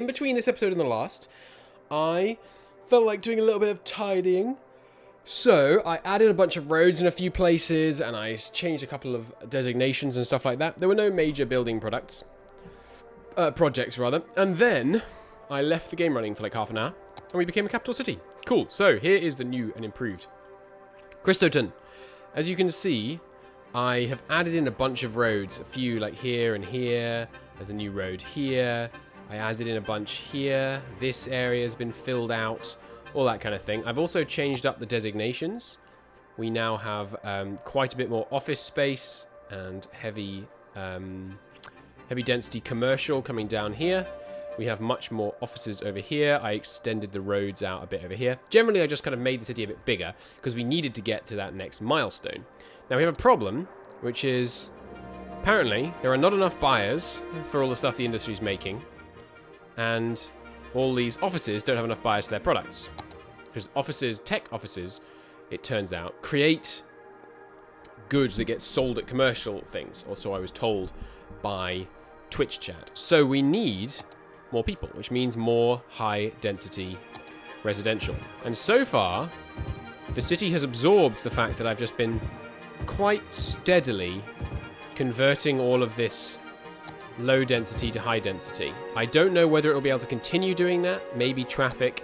In between this episode and the last, I felt like doing a little bit of tidying. So I added a bunch of roads in a few places, and I changed a couple of designations and stuff like that. There were no major building projects, and then I left the game running for like half an hour, and we became a capital city. Cool. So here is the new and improved Cristoton. As you can see, I have added in a bunch of roads, a few like here and here. There's a new road here. I added in a bunch here. This area has been filled out. All that kind of thing. I've also changed up the designations. We now have quite a bit more office space and heavy density commercial coming down here. We have much more offices over here. I extended the roads out a bit over here. Generally, I just kind of made the city a bit bigger because we needed to get to that next milestone. Now we have a problem, which is apparently there are not enough buyers for all the stuff the industry's making. And all these offices don't have enough buyers for their products. Because offices, tech offices, it turns out, create goods that get sold at commercial things. Or so I was told by Twitch chat. So we need more people, which means more high density residential. And so far, the city has absorbed the fact that I've just been quite steadily converting all of this low density to high density. I don't know whether it will be able to continue doing that. Maybe traffic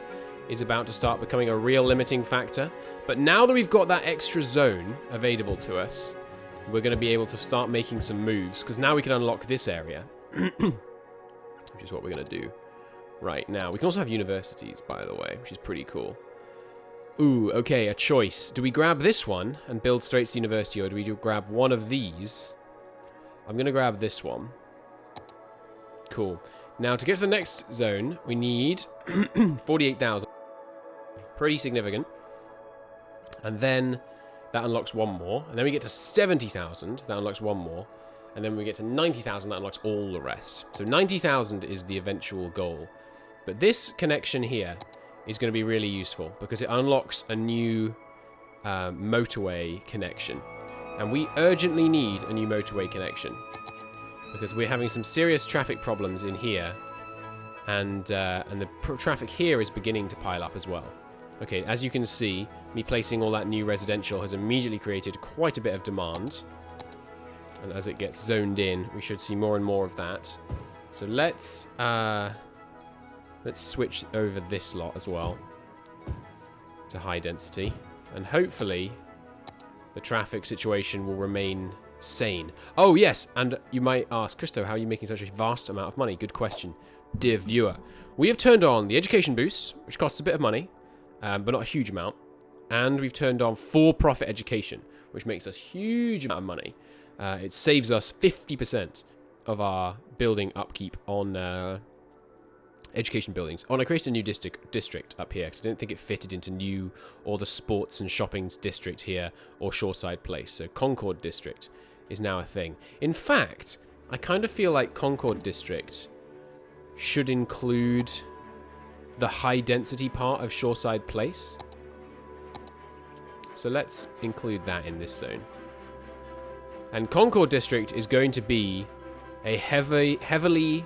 is about to start becoming a real limiting factor. But now that we've got that extra zone available to us, we're going to be able to start making some moves, because now we can unlock this area, which is what we're going to do right now. We can also have universities, by the way, which is pretty cool. Ooh, okay, a choice. Do we grab this one and build straight to the university, or do we grab one of these? I'm going to grab this one. Cool. Now, to get to the next zone, we need 48,000. Pretty significant. And then that unlocks one more. And then we get to 70,000. That unlocks one more. And then we get to 90,000. That unlocks all the rest. So 90,000 is the eventual goal. But this connection here is going to be really useful because it unlocks a new motorway connection. And we urgently need a new motorway connection, because we're having some serious traffic problems in here, and the traffic here is beginning to pile up as well. Okay, as you can see, me placing all that new residential has immediately created quite a bit of demand, and as it gets zoned in, we should see more and more of that. So let's switch over this lot as well to high density, and hopefully the traffic situation will remain sane. Oh, yes, and you might ask, Christo, how are you making such a vast amount of money? Good question, dear viewer. We have turned on the education boost, which costs a bit of money, but not a huge amount. And we've turned on for-profit education, which makes us a huge amount of money. It saves us 50% of our building upkeep on education buildings. Oh, and I created a new district up here, because I didn't think it fitted into new, or the sports and shopping district here, or Shoreside Place. So Concord District is now a thing. In fact, I kind of feel like Concord District should include the high density part of Shoreside Place. So let's include that in this zone. And Concord District is going to be a heavily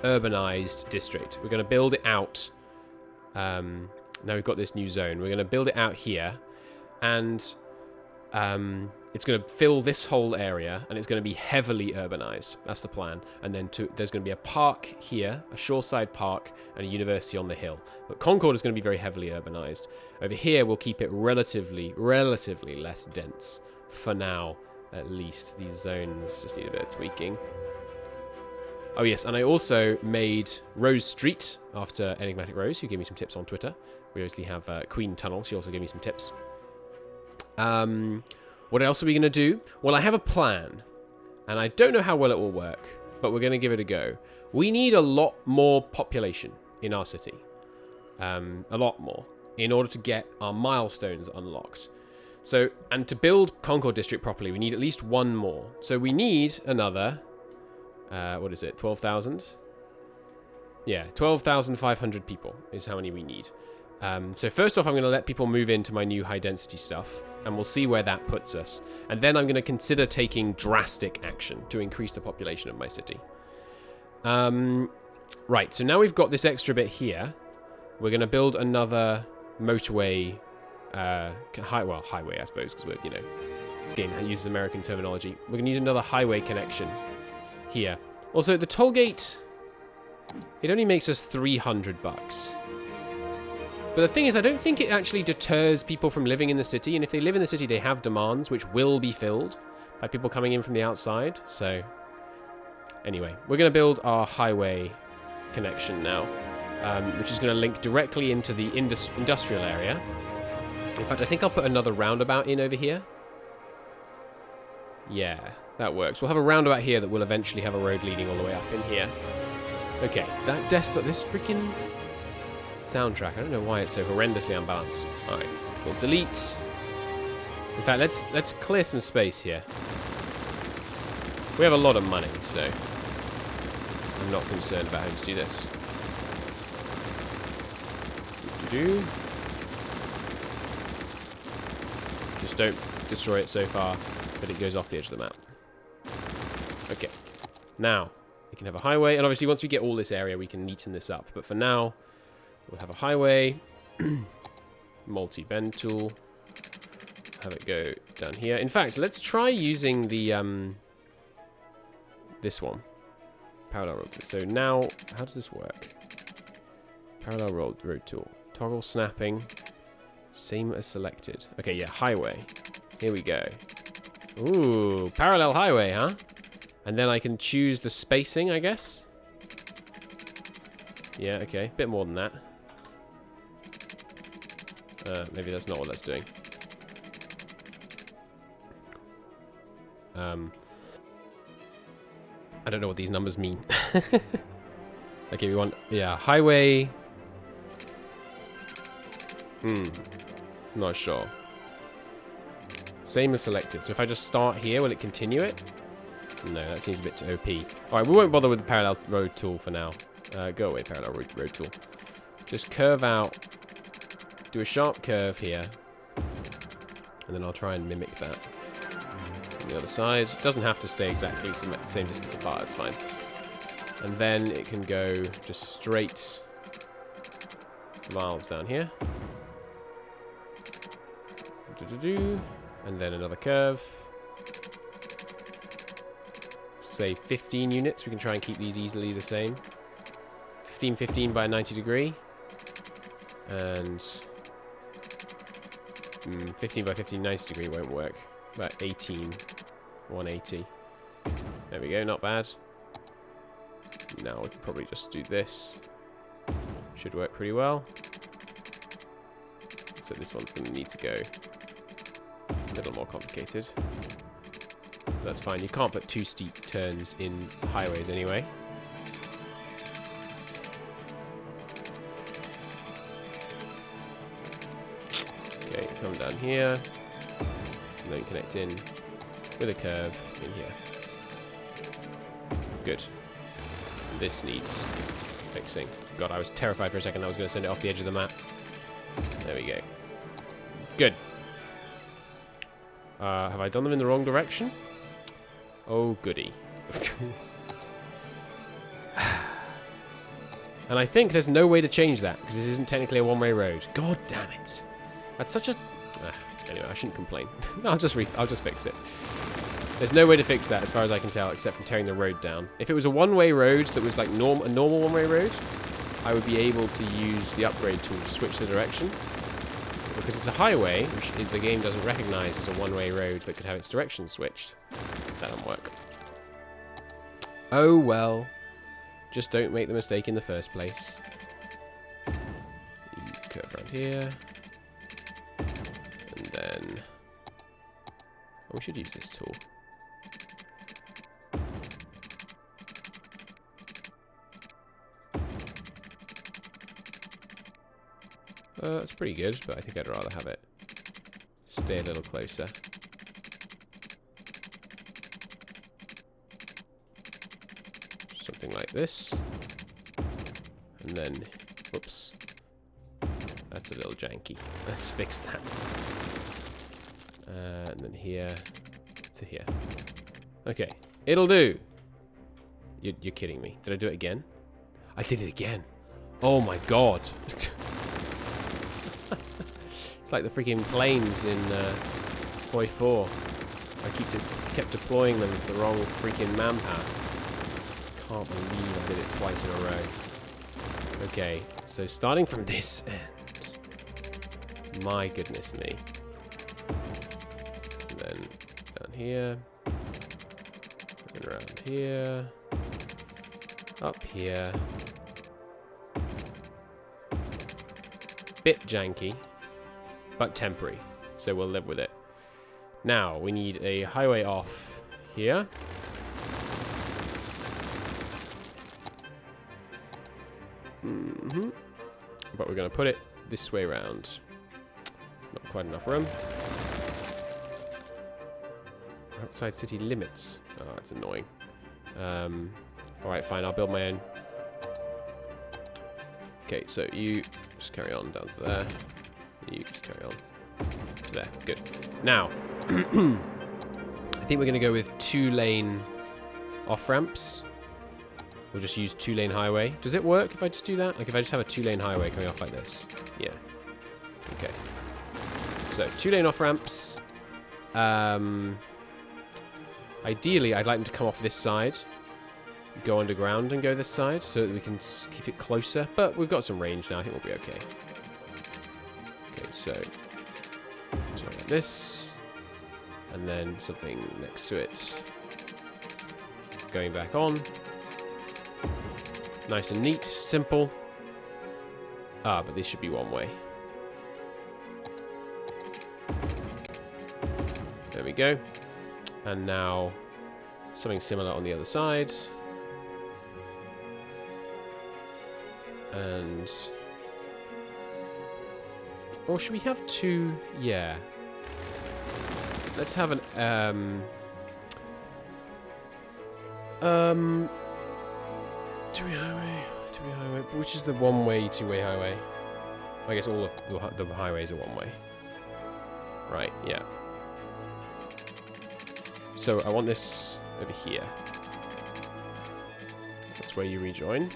urbanized district. We're going to build it out. Now we've got this new zone. We're going to build it out here, and it's going to fill this whole area, and it's going to be heavily urbanized. That's the plan. And then there's going to be a park here, a shoreside park, and a university on the hill. But Concord is going to be very heavily urbanized. Over here, we'll keep it relatively less dense for now, at least. These zones just need a bit of tweaking. Oh yes, and I also made Rose Street after Enigmatic Rose, who gave me some tips on Twitter. We obviously have Queen Tunnel. She also gave me some tips. What else are we going to do? Well, I have a plan, and I don't know how well it will work, but we're going to give it a go. We need a lot more population in our city. A lot more, in order to get our milestones unlocked. So, and to build Concord District properly, we need at least one more. So we need another... what is it? 12,000? Yeah, 12,500 people is how many we need. So first off, I'm going to let people move into my new high density stuff, and we'll see where that puts us. And then I'm going to consider taking drastic action to increase the population of my city. Right, so now we've got this extra bit here. We're going to build another motorway, highway, I suppose, because we're, you know, this game uses American terminology. We're going to use another highway connection here. Also, the toll gate, it only makes us 300 bucks. But the thing is, I don't think it actually deters people from living in the city. And if they live in the city, they have demands, which will be filled by people coming in from the outside. So, anyway, we're going to build our highway connection now, which is going to link directly into the industrial area. In fact, I think I'll put another roundabout in over here. Yeah, that works. We'll have a roundabout here that will eventually have a road leading all the way up in here. Okay, that desktop, this freaking soundtrack, I don't know why it's so horrendously unbalanced. Alright, we'll delete. In fact, let's clear some space here. We have a lot of money, so I'm not concerned about having to do this. Just don't destroy it so far that it goes off the edge of the map. Okay, now we can have a highway, and obviously once we get all this area we can neaten this up, but for now we'll have a highway, multi-bend tool, have it go down here. In fact, let's try using the this one, parallel road tool. So now, how does this work? Parallel road tool, toggle snapping, same as selected. Okay, yeah, highway. Here we go. Ooh, parallel highway, huh? And then I can choose the spacing, I guess. Yeah, okay, bit more than that. Maybe that's not what that's doing. I don't know what these numbers mean. Okay, we want, yeah, highway. Not sure. Same as selected. So if I just start here, will it continue it? No, that seems a bit too OP. Alright, we won't bother with the parallel road tool for now. Go away, parallel road tool. Just curve out. Do a sharp curve here. And then I'll try and mimic that. On the other side. It doesn't have to stay exactly the same distance apart, it's fine. And then it can go just straight miles down here. And then another curve. Say 15 units. We can try and keep these easily the same. 15, 15 by a 90 degree. And 15 by 15, 90 degree won't work. About 18, 180. There we go, not bad. Now we can probably just do this. Should work pretty well. So this one's going to need to go a little more complicated. That's fine. You can't put too steep turns in highways anyway. Okay, come down here. And then connect in with a curve in here. Good. This needs fixing. God, I was terrified for a second I was going to send it off the edge of the map. There we go. Good. Have I done them in the wrong direction? Oh, goody. And I think there's no way to change that, because this isn't technically a one-way road. God damn it. That's such a... anyway, I shouldn't complain. I'll just fix it. There's no way to fix that, as far as I can tell, except from tearing the road down. If it was a one-way road that was like a normal one-way road, I would be able to use the upgrade tool to switch the direction. Because it's a highway, which the game doesn't recognize as a one-way road that could have its direction switched. That doesn't work. Oh well. Just don't make the mistake in the first place. You curve around here. And then... oh, we should use this tool. It's pretty good, but I think I'd rather have it stay a little closer. Something like this. And then, whoops. That's a little janky. Let's fix that. And then here to here. Okay, it'll do. You're kidding me. Did I do it again? I did it again. Oh my god. It's like the freaking planes in Toy 4. I kept deploying them with the wrong freaking manpower. Can't believe I did it twice in a row. Okay, so starting from this end. My goodness me. And then down here. And around here. Up here. Bit janky, but temporary. So we'll live with it. Now, we need a highway off here. But we're going to put it this way around. Not quite enough room. Outside city limits. Oh, that's annoying. Alright, fine. I'll build my own. Okay, so you just carry on down to there. You just carry on to there. Good. Now, I think we're going to go with 2-lane off-ramps. We'll just use 2-lane highway. Does it work if I just do that? Like if I just have a 2-lane highway coming off like this? Yeah. Okay. So 2-lane off-ramps. Ideally, I'd like them to come off this side. Go underground and go this side so that we can keep it closer. But we've got some range now. I think we'll be okay. Okay, so like this. And then something next to it. Going back on. Nice and neat. Simple. Ah, but this should be one way. There we go. And now something similar on the other side. And... or should we have 2? Yeah. Let's have an... two-way highway. Two-way highway. Which is the one-way, two-way highway? I guess all of the highways are one-way. Right, yeah. So I want this over here. That's where you rejoin.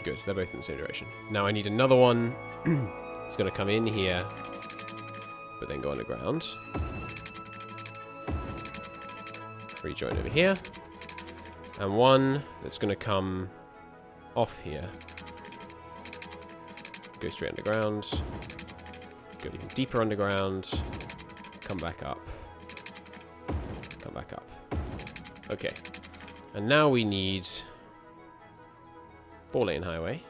Good, they're both in the same direction. Now I need another one. It's going to come in here, but then go underground. Rejoin over here. And one that's going to come off here. Go straight underground. Go even deeper underground. Come back up. Come back up. Okay. And now we need 4-lane highway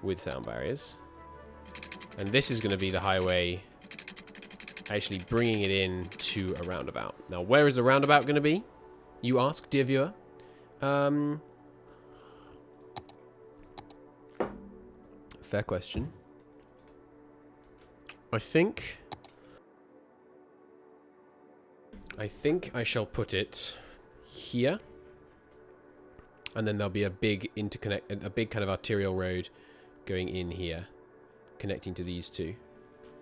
with sound barriers. And this is going to be the highway actually bringing it in to a roundabout. Now, where is the roundabout going to be? You ask, dear viewer. Fair question. I think I shall put it here. And then there'll be a big a big kind of arterial road going in here, connecting to these two.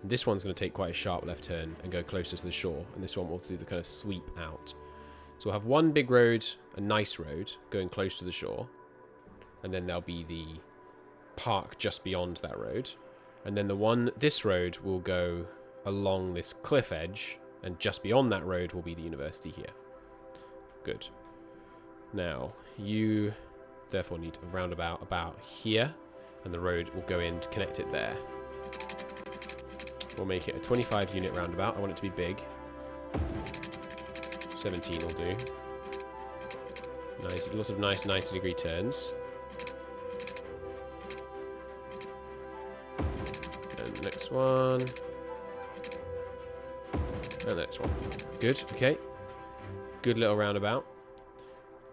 And this one's going to take quite a sharp left turn and go closer to the shore, and this one will do the kind of sweep out. So we'll have one big road, a nice road, going close to the shore, and then there'll be the park just beyond that road, and then this road will go along this cliff edge, and just beyond that road will be the university here. Good. Now, you therefore need a roundabout about here, and the road will go in to connect it there. We'll make it a 25 unit roundabout. I want it to be big. 17 will do. Nice, lots of nice 90-degree turns. And next one. And next one. Good, okay. Good little roundabout.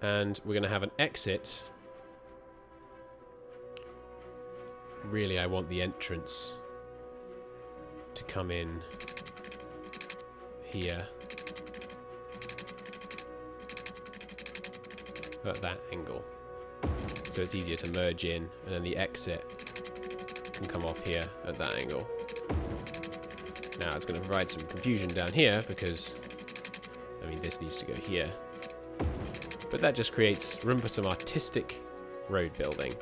And we're going to have an exit. Really, I want the entrance to come in here. At that angle. So it's easier to merge in, and then the exit can come off here at that angle. Now it's going to provide some confusion down here because, I mean, this needs to go here. But that just creates room for some artistic road building.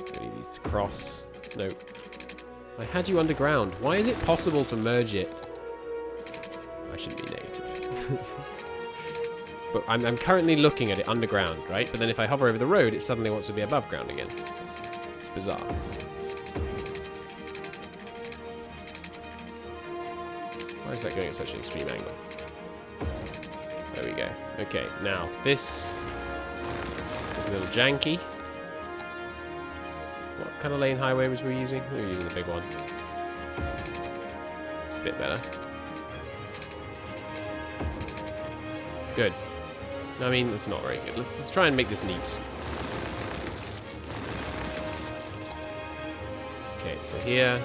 So I need these to cross. No. I had you underground. Why is it possible to merge it? I shouldn't be negative. But I'm currently looking at it underground, right? But then if I hover over the road, it suddenly wants to be above ground again. It's bizarre. Why is that going at such an extreme angle? There we go. Okay, now this is a little janky. What kind of lane highway was we using? We were using the big one. It's a bit better. Good. I mean, it's not very good. Let's try and make this neat. Okay, so here,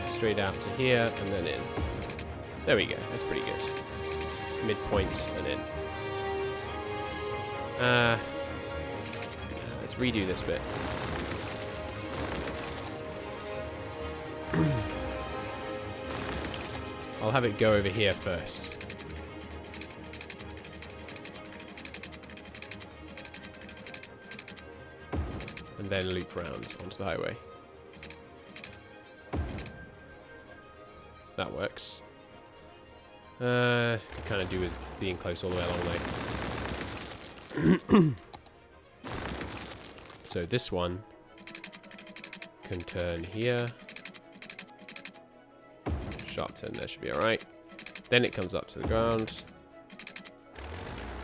straight out to here, and then in. There we go. That's pretty good. Midpoint and in. Let's redo this bit. I'll have it go over here first. And then loop round onto the highway. That works. Kind of do with being close all the way along there. So this one can turn here. Sharp turn there should be alright. Then it comes up to the ground.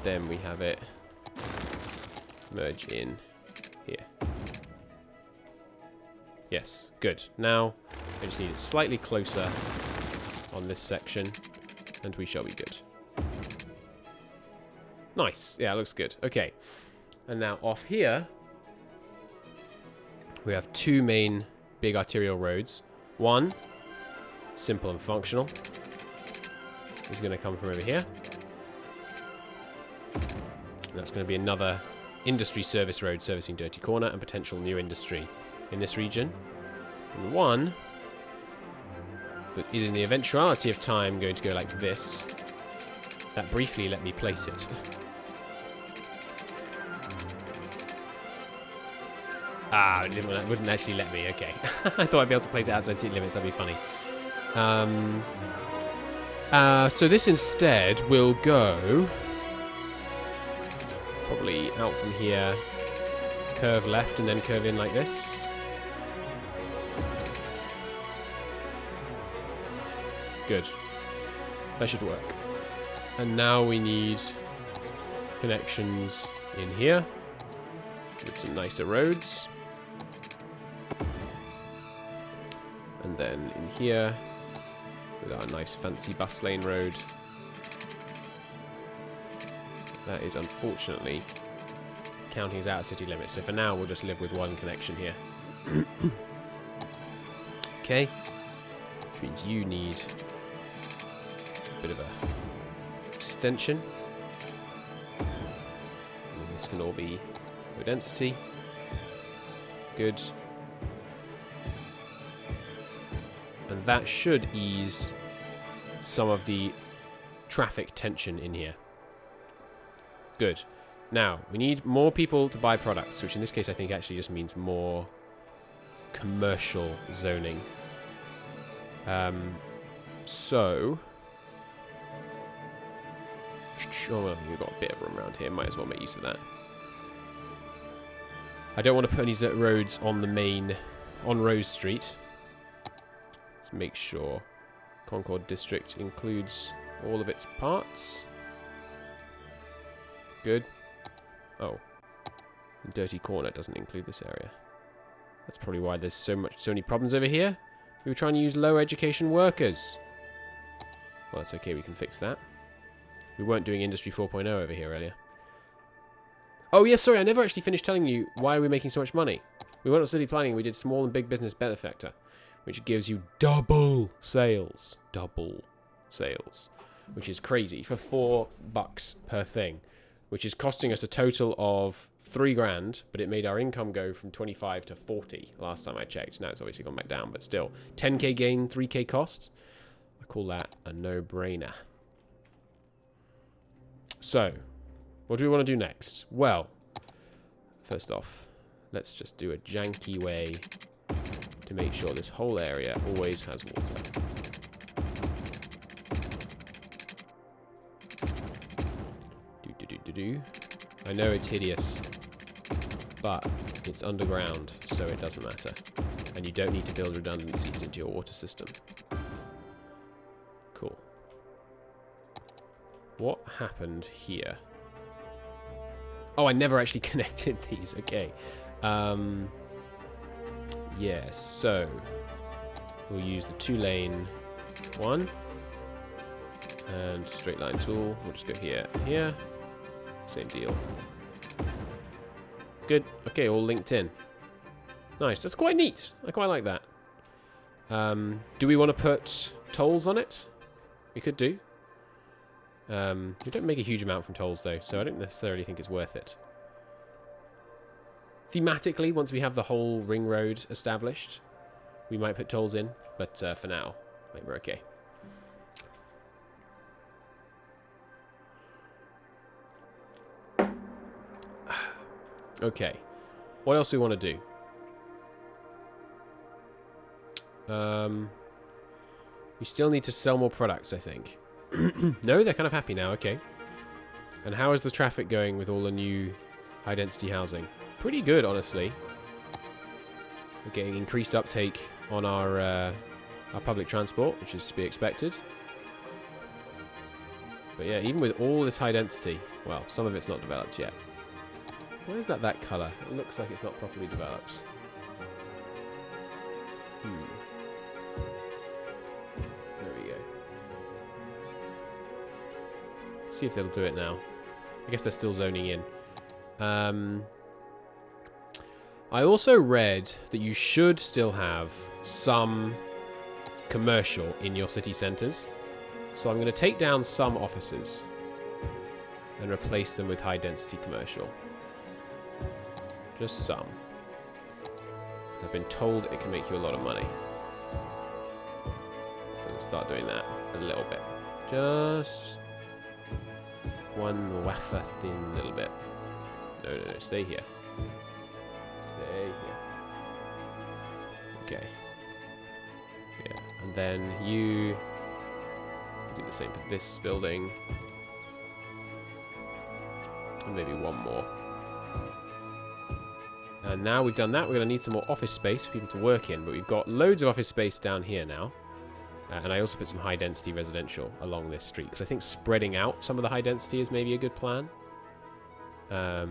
Then we have it merge in here. Yes, good. Now, I just need it slightly closer on this section, and we shall be good. Nice. Yeah, it looks good. Okay. And now off here, we have two main big arterial roads. One, simple and functional, is going to come from over here. And that's going to be another industry service road servicing Dirty Corner and potential new industry in this region. And one that is in the eventuality of time going to go like this. That briefly let me place it. Ah, it wouldn't actually let me. Okay. I thought I'd be able to place it outside city limits. That'd be funny. So this instead will go probably out from here, curve left, and then curve in like this. Good. That should work. And now we need connections in here with some nicer roads. And then in here with our nice fancy bus lane road. That is unfortunately counting as out of city limits. So for now we'll just live with one connection here. Okay. Which means you need a bit of a extension. And this can all be low density. Good. And that should ease some of the traffic tension in here. Good. Now, we need more people to buy products, which in this case I think actually just means more commercial zoning. So... oh, well, we've got a bit of room around here. Might as well make use of that. I don't want to put any dirt roads on the main... on Rose Street. Let's make sure Concord District includes all of its parts. Good. Oh. And Dirty Corner doesn't include this area. That's probably why there's so many problems over here. We were trying to use low education workers. Well, that's okay. We can fix that. We weren't doing Industry 4.0 over here earlier. Oh, yes, sorry. I never actually finished telling you why we're making so much money. We went on city planning. We did small and big business benefactor, which gives you double sales. Double sales. Which is crazy for $4 per thing. Which is costing us a total of $3,000, but it made our income go from 25 to 40 last time I checked. Now it's obviously gone back down, but still. 10k gain, 3k cost. I call that a no-brainer. So, what do we want to do next? Well, first off, let's just do a janky way to make sure this whole area always has water. I know it's hideous, but it's underground, so it doesn't matter. And you don't need to build redundancies into your water system. Cool. What happened here? Oh, I never actually connected these. Okay. Yeah, so we'll use the 2-lane one. And straight line tool. We'll just go here and here. Same deal. Good. Okay, all linked in. Nice. That's quite neat. I quite like that. Do we want to put tolls on it? We could do. We don't make a huge amount from tolls, though, so I don't necessarily think it's worth it. Thematically, once we have the whole ring road established, we might put tolls in, but for now, I think we're okay. Okay, what else do we want to do? We still need to sell more products, I think. No, they're kind of happy now, okay. And how is the traffic going with all the new high-density housing? Pretty good, honestly. We're getting increased uptake on our public transport, which is to be expected. But yeah, even with all this high density, well, some of it's not developed yet. Why is that colour? It looks like it's not properly developed. There we go. See if they'll do it now. I guess they're still zoning in. I also read that you should still have some commercial in your city centres. So I'm going to take down some offices and replace them with high-density commercial. Just some. I've been told it can make you a lot of money. So let's start doing that a little bit. Just one wafer thin little bit. No, stay here. Stay here. Okay. Yeah, and then you do the same for this building. And maybe one more. And now we've done that, we're going to need some more office space for people to work in. But we've got loads of office space down here now. And I also put some high-density residential along this street. Because I think spreading out some of the high-density is maybe a good plan. I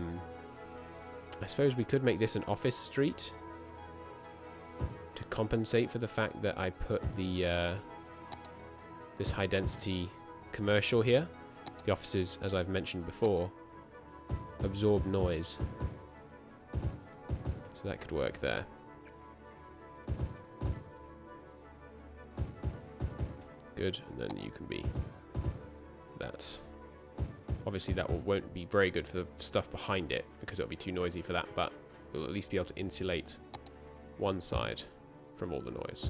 suppose we could make this an office street. To compensate for the fact that I put the this high-density commercial here. The offices, as I've mentioned before, absorb noise. So that could work there. Good, and then you can be that. Obviously that won't be very good for the stuff behind it, because it'll be too noisy for that, but we'll at least be able to insulate one side from all the noise.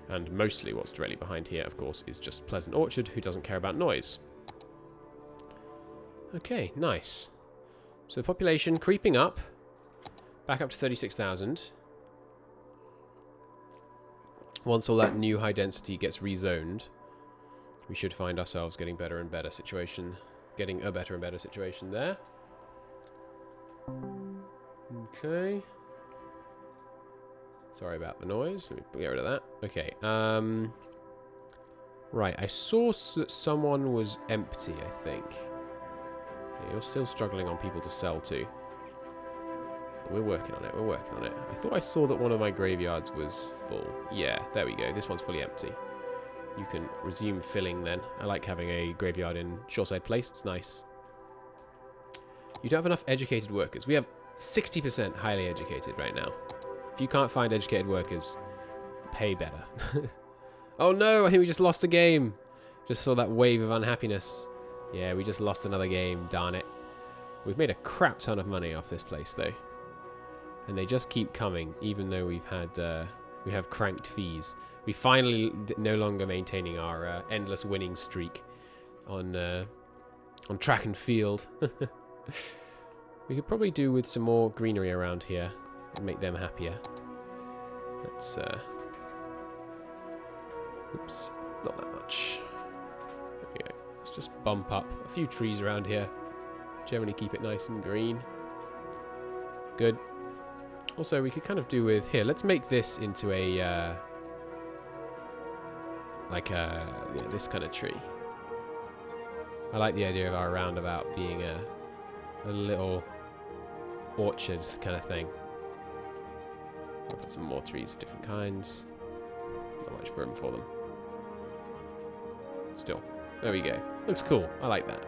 And mostly what's directly behind here, of course, is just Pleasant Orchard, who doesn't care about noise. Okay, nice. So the population creeping up. Back up to 36,000. Once all that new high density gets rezoned, we should find ourselves getting better and better situation. Getting a better and better situation there. Okay. Sorry about the noise. Let me get rid of that. Okay. Right. I saw that someone was empty, I think. Yeah, you're still struggling on people to sell to. We're working on it, we're working on it. I thought I saw that one of my graveyards was full. Yeah, there we go. This one's fully empty. You can resume filling then. I like having a graveyard in Shoreside Place. It's nice. You don't have enough educated workers. We have 60% highly educated right now. If you can't find educated workers, pay better. Oh no, I think we just lost a game. Just saw that wave of unhappiness. Yeah, we just lost another game, darn it. We've made a crap ton of money off this place though. And they just keep coming, even though we've had we have cranked fees. We finally no longer maintaining our endless winning streak on track and field. We could probably do with some more greenery around here and make them happier. Let's oops, not that much. There we go. Let's just bump up a few trees around here. Generally keep it nice and green. Good. Also, we could kind of do with here. Let's make this into a this kind of tree. I like the idea of our roundabout being a little orchard kind of thing. I'll put some more trees of different kinds. Not much room for them. Still, there we go. Looks cool. I like that.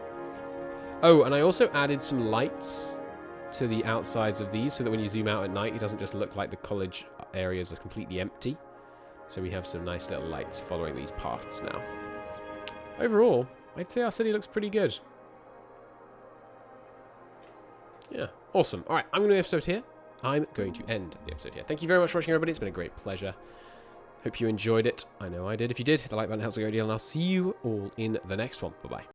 Oh, and I also added some lights to the outsides of these so that when you zoom out at night, it doesn't just look like the college areas are completely empty. So we have some nice little lights following these paths now. Overall, I'd say our city looks pretty good. Yeah, awesome. All right, I'm going to end the episode here. I'm going to end the episode here. Thank you very much for watching, everybody. It's been a great pleasure. Hope you enjoyed it. I know I did. If you did, hit the like button. It helps a great deal. And I'll see you all in the next one. Bye-bye.